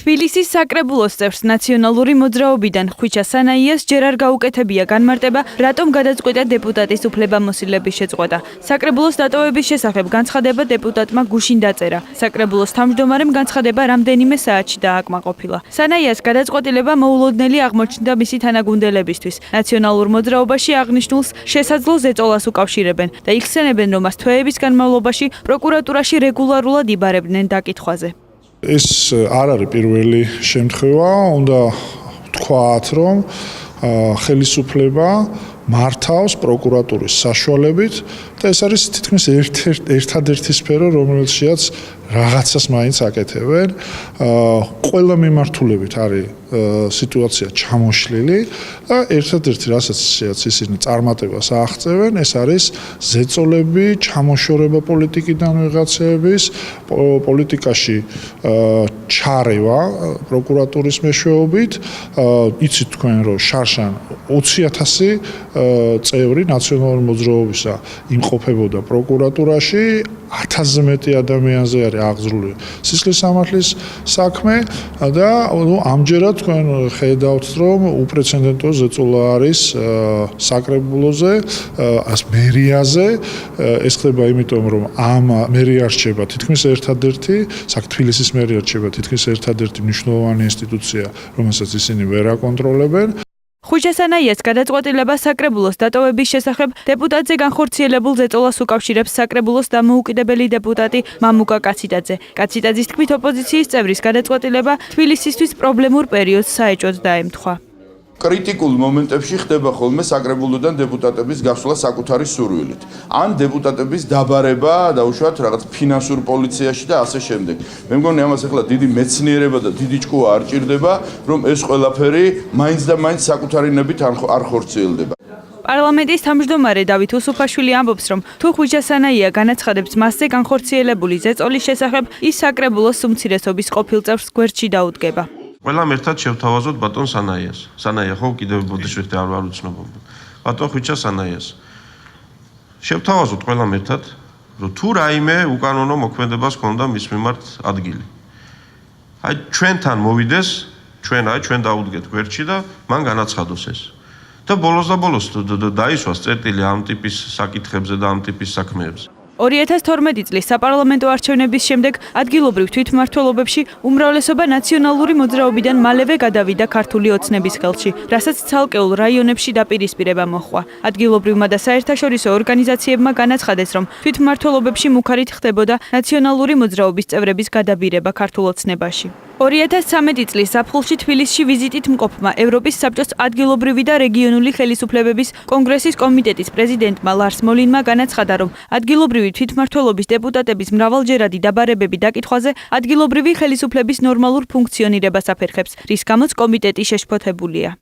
თბილისის საკრებულოს წევრს ნაციონალური მოძრაობიდან ხვიჩა სანაიას ჯერ არ გაუკეთებია განმარტება, რატომ გადაწყვიტა დეპუტატის უფლებამოსილების შეწყვეტა. საკრებულოს დატოვების შესახებ განცხადება დეპუტატმა გუშინ დაწერა. საკრებულოს თავმჯდომარემ განცხადება რამდენიმე საათში დააკმაყოფილა. სანაიას გადაწყვეტილება მოულოდნელი აღმოჩნდა მისი თანაგუნდელებისთვის. ნაციონალურ მოძრაობაში აღნიშნულს შესაძლო ზეწოლას უკავშირებენ და იხსენებენ, რომ მას თვეების განმავლობაში პროკურატურაში რეგულარულად იბარებდნენ დაკითხვაზე. ეს არ არის პირველი შემთხვევა, უნდა ვთქვათ, რომ ხელისუფლება მართავს პროკურატურის საშუალებით და ეს არის თითქმის ერთადერთი სფერო, რომელშიც რაღაცას მაინც აკეთებენ. ყველა მიმართულებით არის სიტუაცია ჩამოშლილი და ერთადერთი რასაც ისინი წარმატებას აღწევენ, ეს არის ზეწოლები, ჩამოშორება პოლიტიკიდან ვიღაცების, პოლიტიკაში ჩარევა პროკურატურის მეშვეობით. იცით თქვენ, რომ შარშან 20,000 წევრი ნაციონალური მოძრაობისა იმყოფებოდა პროკურატურაში, 1000-ზე მეტი ადამიანზე არის აღძრული სისხლის სამართლის საქმე და ამჯერად თქვენ ხედავთ, რომ უპრეცედენტო ზეწოლა არის საკრებულოზე, მერიაზე. ეს ხდება იმიტომ, რომ ამ მერია რჩება თითქმის ერთადერთი, თბილისის მერია რჩება თითქმის ერთადერთი მნიშვნელოვანი ინსტიტუცია, რომელსაც ისინი ვერ აკონტროლებენ. ხვიჩა სანაიას გადაწყვეტილება საკრებულოს დატოვების შესახებ დეპუტატზე განხორციელებულ ზეწოლას უკავშირებს საკრებულოს დამოუკიდებელი დეპუტატი მამუკა კაციტაძე. კაციტაძის თქმით, ოპოზიციის წევრის გადაწყვეტილება თბილისისთვის პრობლემურ პერიოდს საეჭვოდ დაემთხვა. კრიტიკულ მომენტებში ხდება ხოლმე საკრებულოდან დეპუტატების გასვლა საკუთარი სურვილით. ან დეპუტატების დაბარება დაუშვათ რაღაც ფინანსურ პოლიციაში და ასე შემდეგ. მე მგონი ამას ახლა დიდი მეცნიერება და დიდი ჭკუა არ ჭირდება, რომ ეს ყველაფერი მაინც და მაინც საკუთარი ნებით არ ხორციელდება. პარლამენტის თავმჯდომარე დავით უსუფაშვილი ამბობს, რომ თუ ხვიჩა სანაია განაცხადებს მასზე განხორციელებული ზეწოლის შესახებ, ის საკრებულოს უმცირესობის ყოფილ წევრს გვერდში დაუდგება. ყველამ ერთად შევთავაზოთ ბატონ სანაიას. სანაია ხო კიდევ ბოდიშვილი არ უცნობობა. ბატონ ხვიჩა სანაიას. შევთავაზოთ ყველამ ერთად, რომ თუ რაიმე უკანონო მოქმედებას ჰქონდა მის მიმართ ადგილი. აი ჩვენთან მოვიდეს, ჩვენ დაუდგეთ გვერდში და მან განაცხადოს ეს. და ბოლოს დაისვას წერტილი ამ ტიპის საკითხებზე და ამ ტიპის საქმეებზე. 2012 წლის საპარლამენტო არჩევნების შემდეგ ადგილობრივ თვითმმართველობებში უმრავლესობა ნაციონალური მოძრაობიდან მალევე გადავიდა ქართული ოცნების ხელში, რასაც ცალკეულ რაიონებში დაპირისპირება მოჰყვა. ადგილობრივმა და საერთაშორისო ორგანიზაციებმა განაცხადეს, რომ თვითმმართველობებში მუქარით ხდებოდა ნაციონალური მოძრაობის წევრების გადაბირება ქართულ ოცნებაში. 2013 წლის ზაფხულში თბილისში ვიზიტით მყოფმა ევროპის საბჭოს ადგილობრივი და რეგიონული ხელისუფლებების კონგრესის კომიტეტის პრეზიდენტმა ლარს მოლინმა განაცხადა, რომ ადგილობრივი თვითმმართველობის დეპუტატების მრავალჯერადი დაბარებები დაკითხვაზე ადგილობრივი ხელისუფლების ნორმალურ ფუნქციონირებას აფერხებს, რის გამოც კომიტეტი შეშფოთებულია.